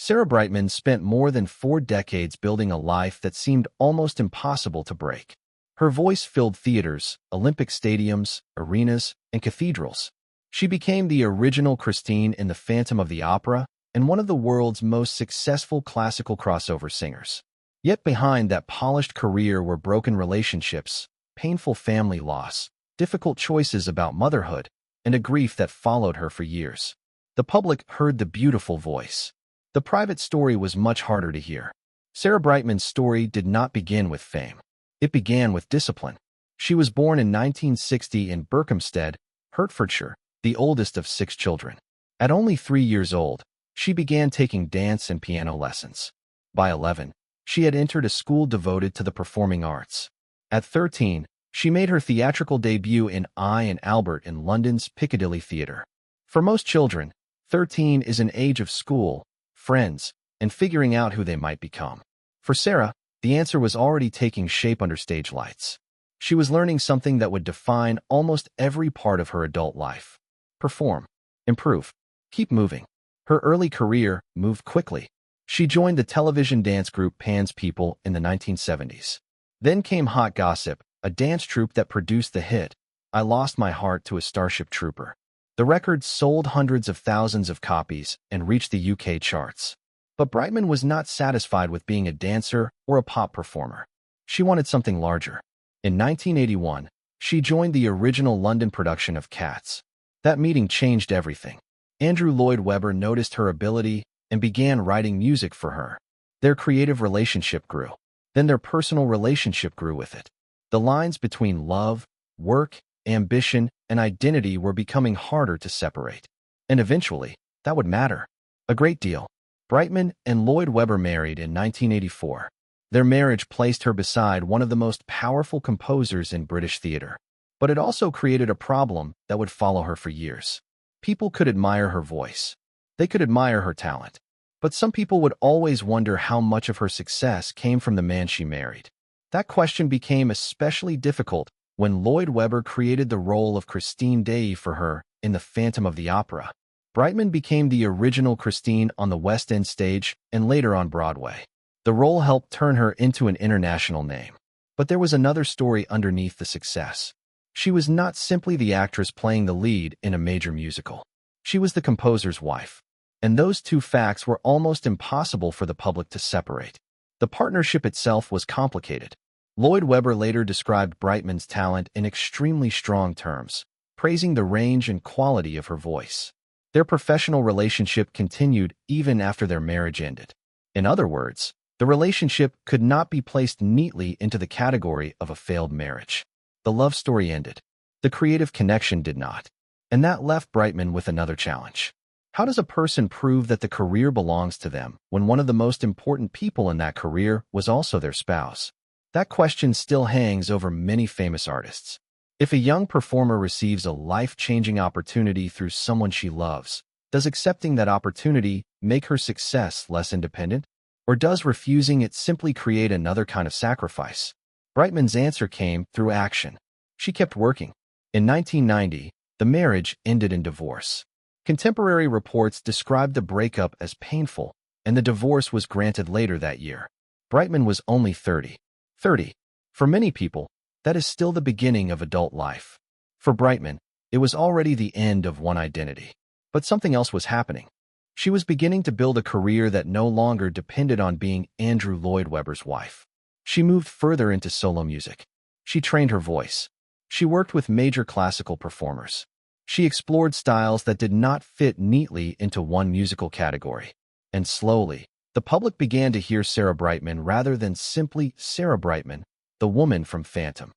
Sarah Brightman spent more than 4 decades building a life that seemed almost impossible to break. Her voice filled theaters, Olympic stadiums, arenas, and cathedrals. She became the original Christine in The Phantom of the Opera and one of the world's most successful classical crossover singers. Yet behind that polished career were broken relationships, painful family loss, difficult choices about motherhood, and a grief that followed her for years. The public heard the beautiful voice. The private story was much harder to hear. Sarah Brightman's story did not begin with fame. It began with discipline. She was born in 1960 in Berkhamsted, Hertfordshire, the oldest of 6 children. At only 3 years old, she began taking dance and piano lessons. By 11, she had entered a school devoted to the performing arts. At 13, she made her theatrical debut in I and Albert in London's Piccadilly Theatre. For most children, 13 is an age of school, friends, and figuring out who they might become. For Sarah, the answer was already taking shape under stage lights. She was learning something that would define almost every part of her adult life. Perform. Improve. Keep moving. Her early career moved quickly. She joined the television dance group Pan's People in the 1970s. Then came Hot Gossip, a dance troupe that produced the hit, I Lost My Heart to a Starship Trooper. The record sold hundreds of thousands of copies and reached the UK charts. But Brightman was not satisfied with being a dancer or a pop performer. She wanted something larger. In 1981, she joined the original London production of Cats. That meeting changed everything. Andrew Lloyd Webber noticed her ability and began writing music for her. Their creative relationship grew. Then their personal relationship grew with it. The lines between love, work, ambition, and identity were becoming harder to separate. And eventually, that would matter. A great deal. Brightman and Lloyd Webber married in 1984. Their marriage placed her beside one of the most powerful composers in British theatre. But it also created a problem that would follow her for years. People could admire her voice. They could admire her talent. But some people would always wonder how much of her success came from the man she married. That question became especially difficult when Lloyd Webber created the role of Christine Day for her in The Phantom of the Opera. Brightman became the original Christine on the West End stage and later on Broadway. The role helped turn her into an international name. But there was another story underneath the success. She was not simply the actress playing the lead in a major musical. She was the composer's wife. And those two facts were almost impossible for the public to separate. The partnership itself was complicated. Lloyd Webber later described Brightman's talent in extremely strong terms, praising the range and quality of her voice. Their professional relationship continued even after their marriage ended. In other words, the relationship could not be placed neatly into the category of a failed marriage. The love story ended. The creative connection did not. And that left Brightman with another challenge. How does a person prove that the career belongs to them when one of the most important people in that career was also their spouse? That question still hangs over many famous artists. If a young performer receives a life-changing opportunity through someone she loves, does accepting that opportunity make her success less independent? Or does refusing it simply create another kind of sacrifice? Brightman's answer came through action. She kept working. In 1990, the marriage ended in divorce. Contemporary reports described the breakup as painful, and the divorce was granted later that year. Brightman was only 30. 30. For many people, that is still the beginning of adult life. For Brightman, it was already the end of one identity. But something else was happening. She was beginning to build a career that no longer depended on being Andrew Lloyd Webber's wife. She moved further into solo music. She trained her voice. She worked with major classical performers. She explored styles that did not fit neatly into one musical category. And slowly, the public began to hear Sarah Brightman rather than simply Sarah Brightman, the woman from Phantom.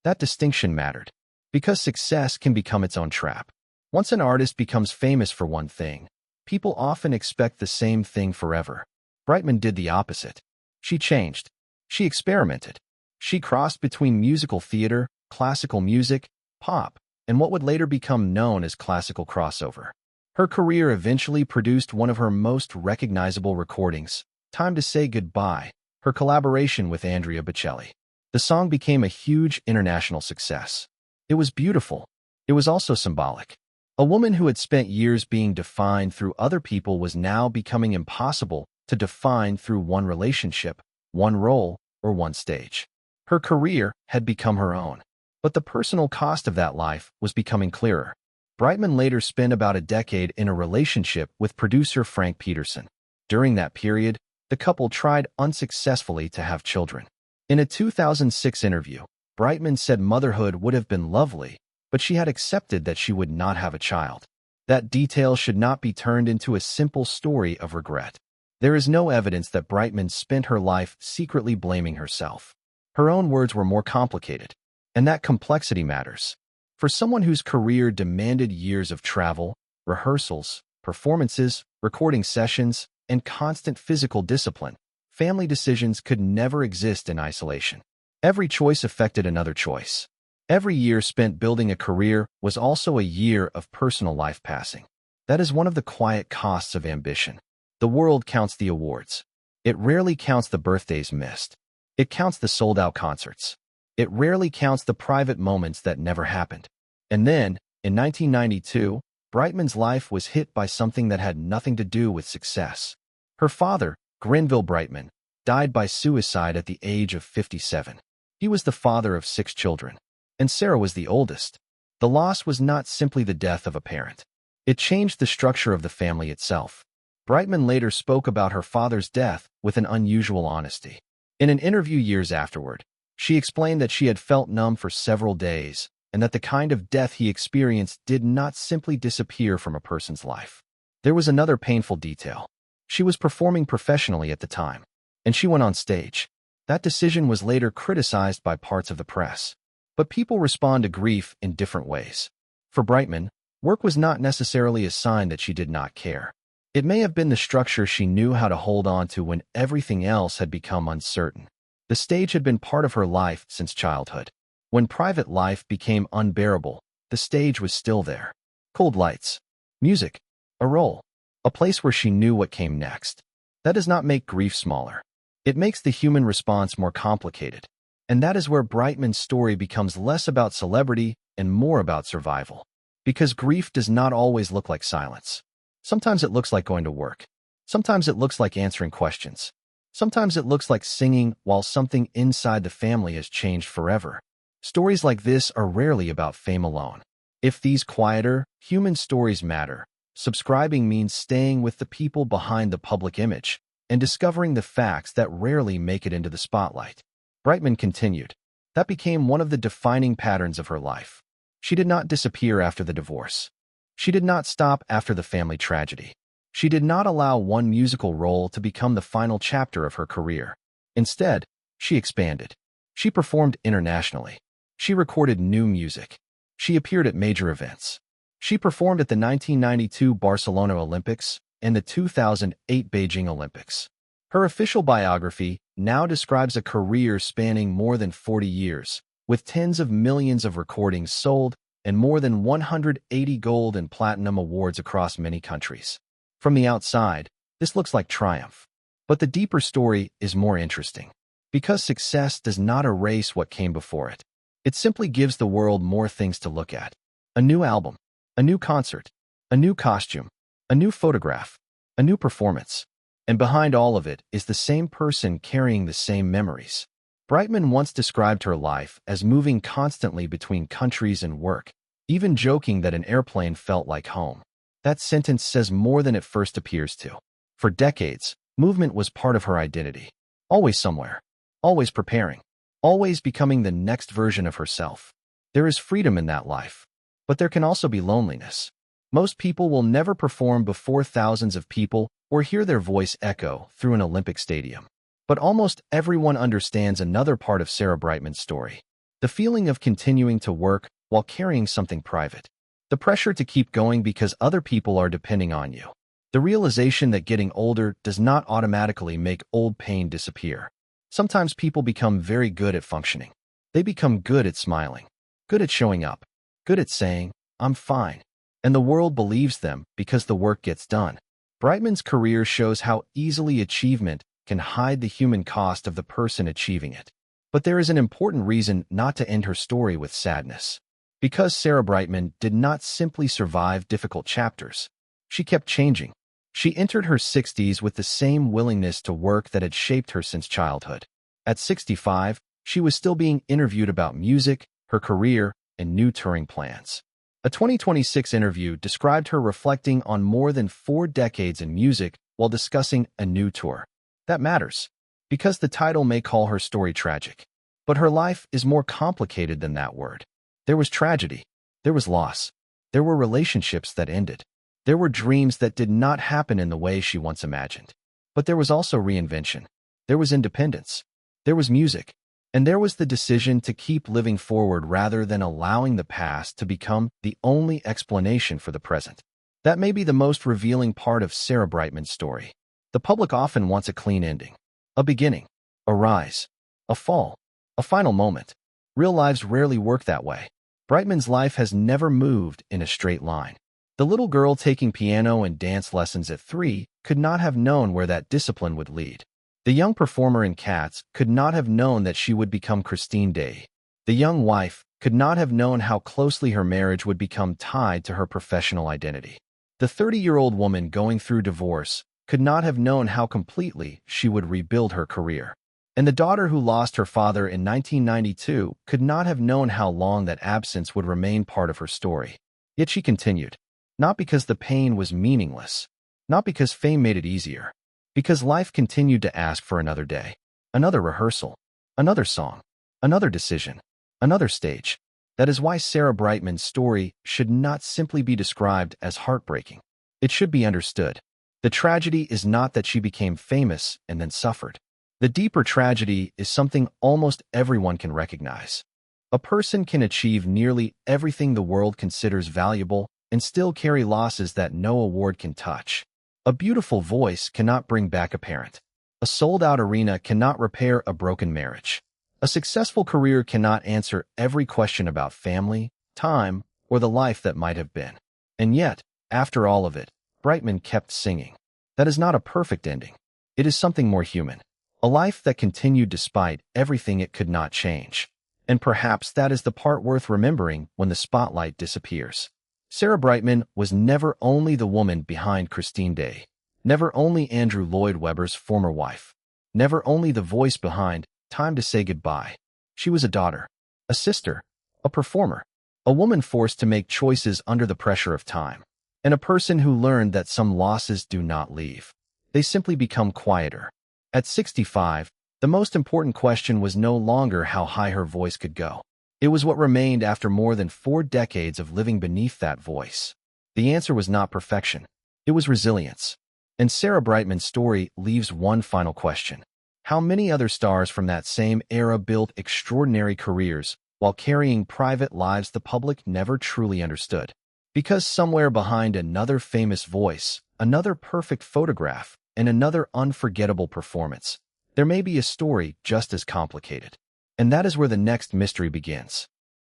That distinction mattered, because success can become its own trap. Once an artist becomes famous for one thing, people often expect the same thing forever. Brightman did the opposite. She changed. She experimented. She crossed between musical theater, classical music, pop, and what would later become known as classical crossover. Her career eventually produced one of her most recognizable recordings, Time to Say Goodbye, her collaboration with Andrea Bocelli. The song became a huge international success. It was beautiful. It was also symbolic. A woman who had spent years being defined through other people was now becoming impossible to define through one relationship, one role, or one stage. Her career had become her own, but the personal cost of that life was becoming clearer. Brightman later spent about a decade in a relationship with producer Frank Peterson. During that period, the couple tried unsuccessfully to have children. In a 2006 interview, Brightman said motherhood would have been lovely, but she had accepted that she would not have a child. That detail should not be turned into a simple story of regret. There is no evidence that Brightman spent her life secretly blaming herself. Her own words were more complicated, and that complexity matters. For someone whose career demanded years of travel, rehearsals, performances, recording sessions, and constant physical discipline, family decisions could never exist in isolation. Every choice affected another choice. Every year spent building a career was also a year of personal life passing. That is one of the quiet costs of ambition. The world counts the awards. It rarely counts the birthdays missed. It counts the sold-out concerts. It rarely counts the private moments that never happened. And then, in 1992, Brightman's life was hit by something that had nothing to do with success. Her father, Grenville Brightman, died by suicide at the age of 57. He was the father of 6 children, and Sarah was the oldest. The loss was not simply the death of a parent. It changed the structure of the family itself. Brightman later spoke about her father's death with an unusual honesty. In an interview years afterward, she explained that she had felt numb for several days, and that the kind of death he experienced did not simply disappear from a person's life. There was another painful detail. She was performing professionally at the time, and she went on stage. That decision was later criticized by parts of the press. But people respond to grief in different ways. For Brightman, work was not necessarily a sign that she did not care. It may have been the structure she knew how to hold on to when everything else had become uncertain. The stage had been part of her life since childhood. When private life became unbearable, the stage was still there. Cold lights, music, a role, a place where she knew what came next. That does not make grief smaller. It makes the human response more complicated. And that is where Brightman's story becomes less about celebrity and more about survival. Because grief does not always look like silence. Sometimes it looks like going to work. Sometimes it looks like answering questions. Sometimes it looks like singing while something inside the family has changed forever. Stories like this are rarely about fame alone. If these quieter, human stories matter, subscribing means staying with the people behind the public image and discovering the facts that rarely make it into the spotlight. Brightman continued. That became one of the defining patterns of her life. She did not disappear after the divorce. She did not stop after the family tragedy. She did not allow one musical role to become the final chapter of her career. Instead, she expanded. She performed internationally. She recorded new music. She appeared at major events. She performed at the 1992 Barcelona Olympics and the 2008 Beijing Olympics. Her official biography now describes a career spanning more than 40 years, with tens of millions of recordings sold and more than 180 gold and platinum awards across many countries. From the outside, this looks like triumph. But the deeper story is more interesting. Because success does not erase what came before it. It simply gives the world more things to look at. A new album, a new concert, a new costume, a new photograph, a new performance. And behind all of it is the same person carrying the same memories. Brightman once described her life as moving constantly between countries and work, even joking that an airplane felt like home. That sentence says more than it first appears to. For decades, movement was part of her identity. Always somewhere. Always preparing. Always becoming the next version of herself. There is freedom in that life. But there can also be loneliness. Most people will never perform before thousands of people or hear their voice echo through an Olympic stadium. But almost everyone understands another part of Sarah Brightman's story. The feeling of continuing to work while carrying something private. The pressure to keep going because other people are depending on you. The realization that getting older does not automatically make old pain disappear. Sometimes people become very good at functioning. They become good at smiling, good at showing up, good at saying, "I'm fine." And the world believes them because the work gets done. Brightman's career shows how easily achievement can hide the human cost of the person achieving it. But there is an important reason not to end her story with sadness. Because Sarah Brightman did not simply survive difficult chapters. She kept changing. She entered her 60s with the same willingness to work that had shaped her since childhood. At 65, she was still being interviewed about music, her career, and new touring plans. A 2026 interview described her reflecting on more than 4 decades in music while discussing a new tour. That matters, because the title may call her story tragic. But her life is more complicated than that word. There was tragedy. There was loss. There were relationships that ended. There were dreams that did not happen in the way she once imagined. But there was also reinvention. There was independence. There was music. And there was the decision to keep living forward rather than allowing the past to become the only explanation for the present. That may be the most revealing part of Sarah Brightman's story. The public often wants a clean ending. A beginning. A rise. A fall. A final moment. Real lives rarely work that way. Brightman's life has never moved in a straight line. The little girl taking piano and dance lessons at 3 could not have known where that discipline would lead. The young performer in Cats could not have known that she would become Christine Day. The young wife could not have known how closely her marriage would become tied to her professional identity. The 30-year-old woman going through divorce could not have known how completely she would rebuild her career. And the daughter who lost her father in 1992 could not have known how long that absence would remain part of her story. Yet she continued, not because the pain was meaningless, not because fame made it easier, because life continued to ask for another day, another rehearsal, another song, another decision, another stage. That is why Sarah Brightman's story should not simply be described as heartbreaking. It should be understood. The tragedy is not that she became famous and then suffered. The deeper tragedy is something almost everyone can recognize. A person can achieve nearly everything the world considers valuable and still carry losses that no award can touch. A beautiful voice cannot bring back a parent. A sold-out arena cannot repair a broken marriage. A successful career cannot answer every question about family, time, or the life that might have been. And yet, after all of it, Brightman kept singing. That is not a perfect ending. It is something more human. A life that continued despite everything it could not change. And perhaps that is the part worth remembering when the spotlight disappears. Sarah Brightman was never only the woman behind Christine Day, never only Andrew Lloyd Webber's former wife, never only the voice behind Time to Say Goodbye. She was a daughter, a sister, a performer, a woman forced to make choices under the pressure of time, and a person who learned that some losses do not leave. They simply become quieter. At 65, the most important question was no longer how high her voice could go. It was what remained after more than 4 decades of living beneath that voice. The answer was not perfection. It was resilience. And Sarah Brightman's story leaves one final question. How many other stars from that same era built extraordinary careers while carrying private lives the public never truly understood? Because somewhere behind another famous voice, another perfect photograph, and another unforgettable performance, there may be a story just as complicated. And that is where the next mystery begins.